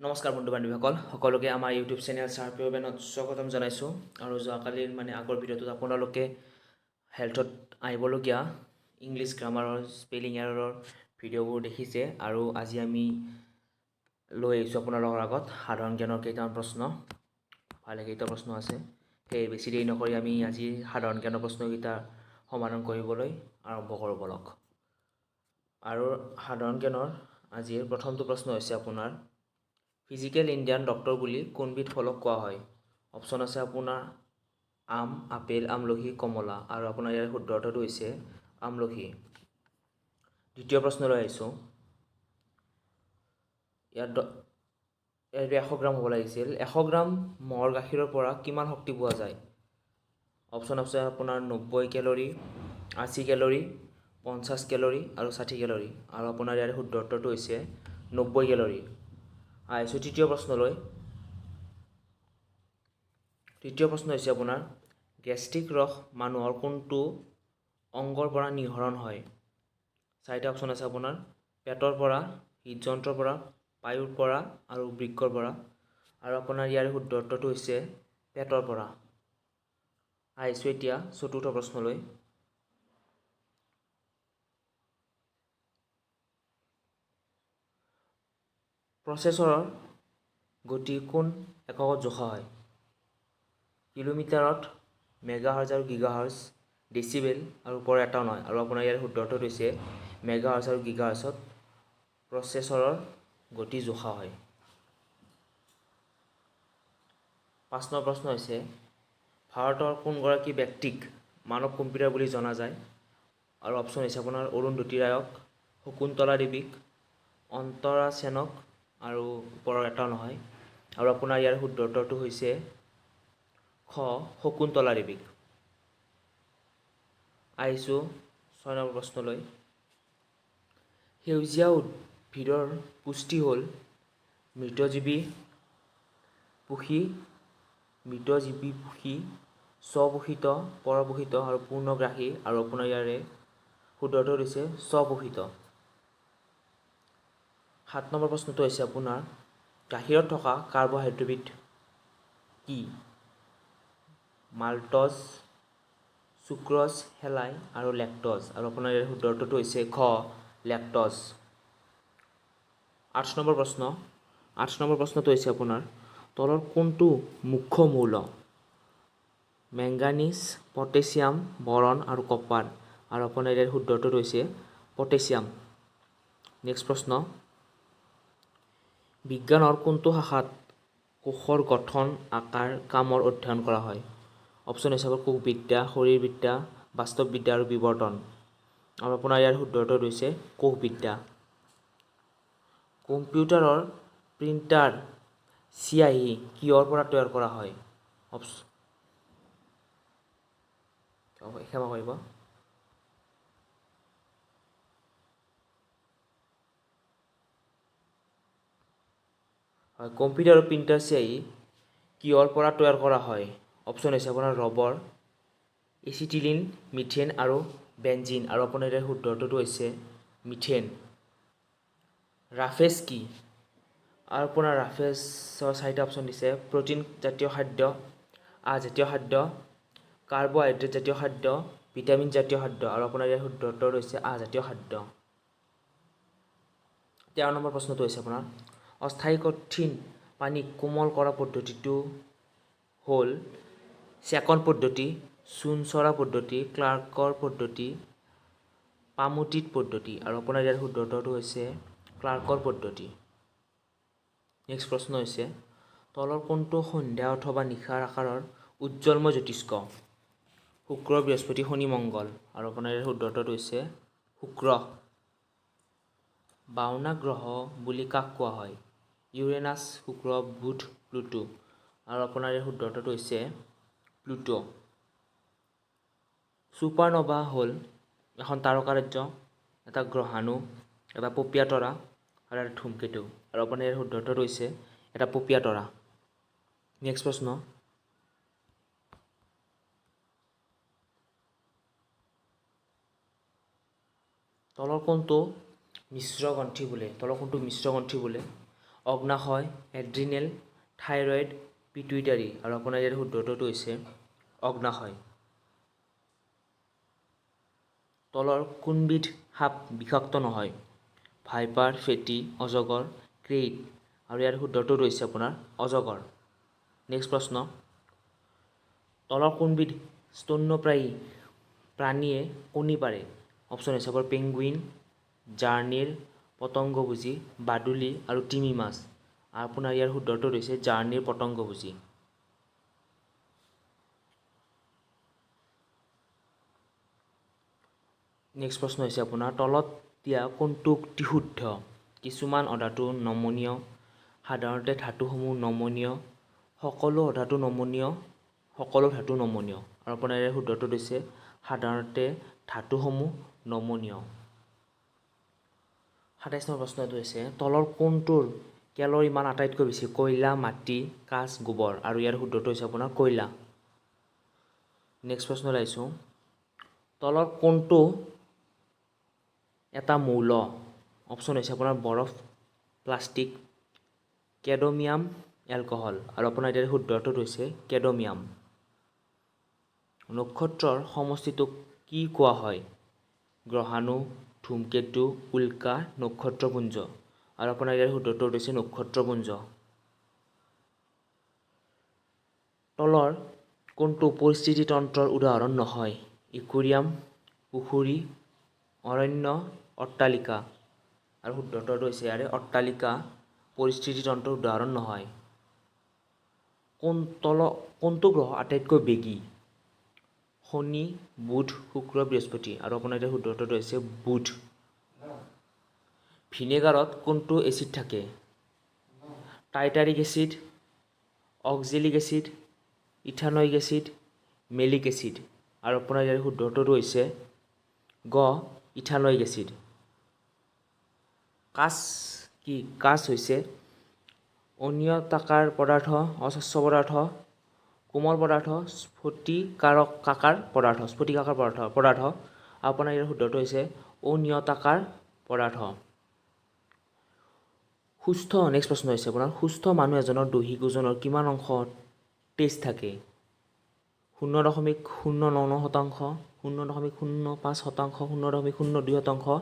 নমস্কাৰ বন্ধু বান্ধৱীসকল সকলোকে আমাৰ ইউটিউব চেনেল চাৰ্পিঅ'বেনত স্বাগতম জনাইছোঁ আৰু যোৱাকালিৰ আগৰ ভিডিঅ'টোত আপোনালোকে হেল্থত আহিবলগীয়া ইংলিছ গ্ৰামাৰৰ স্পেলিং এৰৰৰ ভিডিঅ'বোৰ দেখিছে আৰু আজি আমি লৈ আহিছোঁ আপোনালোকৰ আগত সাধাৰণ জ্ঞানৰ কেইটামান প্ৰশ্ন ভালেকেইটা প্ৰশ্ন আছে সেয়ে বেছি দেৰি নকৰি আমি আজি সাধাৰণ জ্ঞানৰ প্ৰশ্নকেইটা সমাধান কৰিবলৈ আৰম্ভ কৰোঁ বলক। আৰু সাধাৰণ জ্ঞানৰ আজিৰ প্ৰথমটো প্ৰশ্ন হৈছে আপোনাৰ ফিজিকেল ইণ্ডিয়ান ডক্টৰ বুলি কোনবিধ ফলক কোৱা হয়? অপশ্যন আছে আপোনাৰ আম, আপেল, আমলখি, কমলা আৰু আপোনাৰ ইয়াৰ শুদ্ধ অৰ্থটো হৈছে আমলখি। দ্বিতীয় প্ৰশ্নলৈ আহিছোঁ। ইয়াত 100 গ্ৰাম হ'ব লাগিছিল। 100 গ্ৰাম মহৰ গাখীৰৰ পৰা কিমান শক্তি পোৱা যায়? অপশ্যন আছে আপোনাৰ 90 কেলৰি, 80 কেলৰি, 50 কেলৰি আৰু 60 কেলৰি আৰু আপোনাৰ ইয়াৰ শুদ্ধ উত্তৰটো হৈছে 90 কেলৰি। আহিছোঁ তৃতীয় প্ৰশ্নলৈ। তৃতীয় প্ৰশ্ন হৈছে আপোনাৰ গেষ্ট্ৰিক ৰস মানুহৰ কোনটো অংগৰ পৰা নিঃসৰণ হয়? চাৰিটা অপশ্যন আছে আপোনাৰ পেটৰ পৰা, হৃদযন্ত্ৰৰ পৰা, পায়ুৰ পৰা আৰু বৃক্কৰ পৰা আৰু আপোনাৰ ইয়াৰ শুদ্ধ উত্তৰটো হৈছে পেটৰ পৰা। আহিছোঁ এতিয়া চতুৰ্থ প্ৰশ্নলৈ। প্ৰচেছৰৰ গতি কোন এককত জোখা হয়? কিলোমিটাৰত, মেগাহাৰ্জ আৰু গিগাহাৰ্জ, ডেচিবেল আৰু ওপৰৰ এটাও নহয় আৰু আপোনাৰ ইয়াৰ শুদ্ধ উত্তৰটো হৈছে মেগাহাৰ্জ আৰু গিগাহাৰ্জত প্ৰচেছৰৰ গতি জোখা হয়। 5 নম্বৰ প্ৰশ্ন হৈছে ভাৰতৰ কোনগৰাকী ব্যক্তিক মানৱ কম্পিউটাৰ বুলি জনা যায়? আৰু অপশ্যন হৈছে আপোনাৰ অৰুন্ধতী ৰায়ক, শকুন্তলা দেৱীক, অন্তৰা সেনক আৰু ওপৰৰ এটাও নহয় আৰু আপোনাৰ ইয়াৰ শুদ্ধ উত্তৰটো হৈছে খ শকুন্তলা দেৱীক। আহিছোঁ 6 নম্বৰ প্ৰশ্নলৈ। সেউজীয়া উদ্ভিদৰ পুষ্টি হ'ল মৃতজীৱী পুষি, মৃতজীৱী পুষি, স্বপোষিত, পৰপোষিত আৰু পূৰ্ণগ্ৰাসী আৰু আপোনাৰ ইয়াৰে শুদ্ধ উত্তৰ হৈছে স্বপোষিত। 7 নম্বৰ প্ৰশ্নটো হৈছে আপোনাৰ গাখীৰত থকা কাৰ্বহাইড্ৰেটবিধ কি? মাল্টজ, চুক্ৰজ, সেলাই আৰু লেক্টজ আৰু আপোনাৰ ইয়াৰ শুদ্ধ উত্তৰটো হৈছে খ লেক্টজ। 8 নম্বৰ প্ৰশ্ন। 8 নম্বৰ প্ৰশ্নটো হৈছে আপোনাৰ তলৰ কোনটো মুখ্য মৌল? মেংগানিজ, পটেছিয়াম, বৰণ আৰু কপাৰ আৰু আপোনাৰ ইয়াৰ শুদ্ধ উত্তৰটো হৈছে পটেছিয়াম। নেক্সট প্ৰশ্ন। বিজ্ঞানৰ কোনটো শাখাত কোষৰ গঠন, আকাৰ, কামৰ অধ্যয়ন কৰা হয়? অপশ্যন হৈছে কোষবিদ্যা, শৰীৰবিদ্যা, বাস্তৱবিদ্যা আৰু বিৱৰ্তন আৰু আপোনাৰ ইয়াৰ শুদ্ধ উত্তৰটো হৈছে কোষবিদ্যা। কম্পিউটাৰৰ প্ৰিণ্টাৰ চিয়াহী কিহৰ পৰা তৈয়াৰ কৰা হয়? ক্ষমা কৰিব। কম্পিউটাৰৰ প্ৰিণ্টাৰ চিয়াহী কিহৰ পৰা তৈয়াৰ কৰা হয়? অপশ্যন হৈছে আপোনাৰ ৰবৰ, এচিটিলিন, মিথেন আৰু বেঞ্জিন আৰু আপোনাৰ ইয়াৰ শুদ্ধ উত্তৰটো হৈছে মিথেন। ৰাফেজ কি? আৰু আপোনাৰ ৰাফেজৰ 4টা অপশ্যন দিছে প্ৰ'টিন জাতীয় খাদ্য, আজাতীয় খাদ্য, কাৰ্বহাইড্ৰেট জাতীয় খাদ্য, ভিটামিন জাতীয় খাদ্য আৰু আপোনাৰ ইয়াৰ শুদ্ধ উত্তৰটো হৈছে আজাতীয় খাদ্য। 13 নম্বৰ প্ৰশ্নটো হৈছে আপোনাৰ অস্থায়ী কঠিন পানীক কোমল কৰা পদ্ধতিটো হ'ল চেকন পদ্ধতি, চূণচৰা পদ্ধতি, ক্লাৰ্কৰ পদ্ধতি, পামোটিত পদ্ধতি আৰু আপোনাৰ ইয়াৰ শুদ্ধ উত্তৰটো হৈছে ক্লাৰ্কৰ পদ্ধতি। নেক্সট প্ৰশ্ন হৈছে তলৰ কোনটো সন্ধ্যা অথবা নিশাৰ আকাৰৰ উজ্জ্বলময় জ্যোতিষ্ক? শুক্ৰ, বৃহস্পতি, শনি, মংগল আৰু আপোনাৰ ইয়াৰ শুদ্ধ উত্তৰটো হৈছে শুক্ৰ। 52 গ্ৰহ বুলি কাক কোৱা হয়? ইউৰেনাছ, শুক্ৰ, বুধ, প্লুটো আৰু আপোনাৰ ইয়াৰ শুদ্ধ উত্তৰটো হৈছে প্লুটো। ছুপাৰন'ভা হ'ল এখন তাৰকাৰাজ্য, এটা গ্ৰহাণু, এটা পপীয়া তৰা আৰু এটা ধূমকেতু আৰু আপোনাৰ ইয়াৰ শুদ্ধ উত্তৰটো হৈছে এটা পপীয়া তৰা। নেক্সট প্ৰশ্ন। তলৰ কোনটো মিশ্ৰ গ্ৰন্থি বোলে? অগ্নাশয়, এড্ৰিনেল, থাইৰইড, পিটুইটাৰী। আৰু আপোনাৰ ইয়াৰ শুদ্ধ উত্তৰটো হৈছে অগ্নাশয়। তলৰ কোনবিধ সাপ বিষাক্ত নহয়? ভাইপাৰ, ফেটি, অজগৰ, ক্ৰেইট। আৰু ইয়াৰ শুদ্ধ উত্তৰটো হৈছে আপোনাৰ অজগৰ। নেক্সট প্ৰশ্ন, তলৰ কোনবিধ স্তন্যপায়ী প্ৰাণীয়ে কণী পাৰে? অপশ্যন হৈছে আপোনাৰ পেংগুইন, জাৰ্নিৰ, পতংগভোজী, বাদুলি আৰু তিমি মাছ। আৰু আপোনাৰ ইয়াৰ শুদ্ধ উত্তৰটো হৈছে জাৰ্নিৰ, পতংগভোজী। নেক্সট প্ৰশ্ন হৈছে আপোনাৰ তলত দিয়া কোনটো উক্তি শুদ্ধ? কিছুমান অধাতু নমনীয়, সাধাৰণতে ধাতুসমূহ নমনীয়, সকলো অধাতু নমনীয়, সকলো ধাতু নমনীয়। আৰু আপোনাৰ ইয়াৰ শুদ্ধ উত্তৰটো হৈছে সাধাৰণতে ধাতুসমূহ নমনীয়। ২৭ নম্বৰ প্ৰশ্নটো হৈছে তলৰ কোনটোৰ কেলৰি মান আটাইতকৈ বেছি? কয়লা, মাটি, কাঁচ, গোবৰ। আৰু ইয়াৰ শুদ্ধটো হৈছে আপোনাৰ কয়লা। নেক্সট প্ৰশ্নলৈ আহিছোঁ, তলৰ কোনটো এটা মৌল? অপশ্যন হৈছে আপোনাৰ বৰফ, প্লাষ্টিক, কেডমিয়াম, এলকহল। আৰু আপোনাৰ ইয়াৰ শুদ্ধ উত্তৰটো হৈছে কেডমিয়াম। নক্ষত্ৰৰ সমষ্টিটোক কি কোৱা হয়? গ্ৰহাণু, ধূমকেতু, উল্কা, নক্ষত্ৰপুঞ্জ। আৰু আপোনাৰ ইয়াৰ শুদ্ধ উত্তৰটো হৈছে নক্ষত্ৰপুঞ্জ। তলৰ কোনটো পৰিস্থিতি তন্ত্ৰৰ উদাহৰণ নহয়? ইকুৰিয়াম, পুখুৰী, অৰণ্য, অট্টালিকা। আৰু শুদ্ধ উত্তৰটো হৈছে ইয়াৰে অট্টালিকা পৰিস্থিতি তন্ত্ৰৰ উদাহৰণ নহয়। কোনটো গ্ৰহ আটাইতকৈ বেগী? শনি, বুধ, শুক্ৰ, বৃহস্পতি। আৰু আপোনাৰ এতিয়া শুদ্ধ উত্তৰটো হৈছে বুধ। ভিনেগাৰত কোনটো এচিড থাকে? Tartaric acid, oxalic acid, ethanoic acid, malic acid. আৰু আপোনাৰ ইয়াৰ শুদ্ধ উত্তৰটো হৈছে গ ইথানয়িক এচিড। কাঁচ হৈছে অনিয়তাকাৰ পদাৰ্থ, অস্বচ্ছ পদাৰ্থ, কোমল পদাৰ্থ, স্ফটিকাকাৰ পদাৰ্থ। আপোনাৰ ইয়াৰ শুদ্ধটো হৈছে অনিয়তাকাৰ পদাৰ্থ। নেক্সট প্ৰশ্ন হৈছে আপোনাৰ সুস্থ মানুহ এজনৰ দৈহিক ওজনৰ কিমান অংশ তেজ থাকে? 0.099%, 0.05%, 0.02%,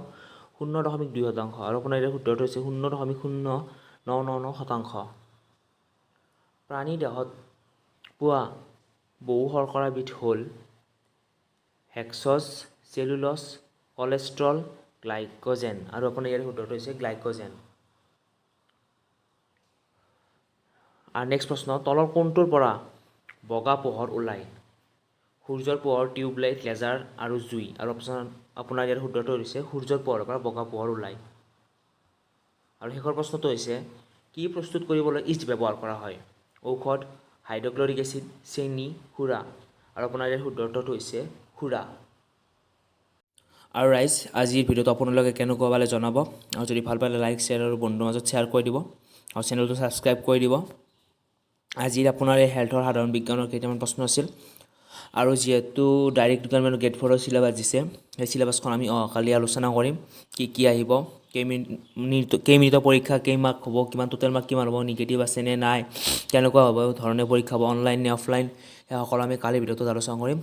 0.2%। আৰু আপোনাৰ ইয়াৰ শুদ্ধটো হৈছে 0.099%। প্ৰাণী দেহত পোৱা বহু শৰ্কৰাবিধ হ'ল হেক্সজ, চেলুলজ, কলেষ্ট্ৰল, গ্লাইক'জেন। আৰু আপোনাৰ ইয়াৰ শুদ্ধটো হৈছে গ্লাইক'জেন। আৰু নেক্সট প্ৰশ্ন, তলৰ কোনটোৰ পৰা বগা পোহৰ ওলায়? সূৰ্যৰ পোহৰ, টিউবলাইট, লেজাৰ আৰু জুই। আৰু আপোনাৰ ইয়াৰ শুদ্ধটো হৈছে সূৰ্যৰ পোহৰৰ পৰা বগা পোহৰ ওলায়। আৰু শেষৰ প্ৰশ্নটো হৈছে কি প্ৰস্তুত কৰিবলৈ ইষ্ট ব্যৱহাৰ কৰা হয়? ঔষধ, হাইড্ৰক্লৰিক এচিড, চেনি, সুৰা। আৰু আপোনাৰ ইয়াৰ শুদ্ধ উত্তৰটো হৈছে সুৰা। আৰু ৰাইজ আজিৰ ভিডিঅ'টো আপোনালোকে কেনেকুৱা পালে জনাব। আৰু যদি ভাল পালে লাইক, শ্বেয়াৰ আৰু বন্ধুৰ মাজত শ্বেয়াৰ কৰি দিব। আৰু চেনেলটো ছাবস্ক্ৰাইব কৰি দিব। আজিৰ আপোনাৰ এই হেল্থৰ সাধাৰণ বিজ্ঞানৰ কেইটামান প্ৰশ্ন আছিল। আৰু যিহেতু ডাইৰেক্ট ডিপাৰ্টমেণ্ট গ্ৰেড 4ৰ চিলেবাছ দিছে, সেই চিলেবাছখন আমি অহাকালি আলোচনা কৰিম। কি আহিব, কেইমিনিটৰ পৰীক্ষা, মাৰ্ক হ'ব, কিমান টোটেল মাৰ্ক কিমান হ'ব, নিগেটিভ আছে নে নাই, কেনেকুৱা হ'ব, ধৰণে পৰীক্ষা হ'ব, অনলাইন নে অফলাইন, সেই সকলো আমি কালিৰ ভিডিঅ'টোত আলোচনা কৰিম।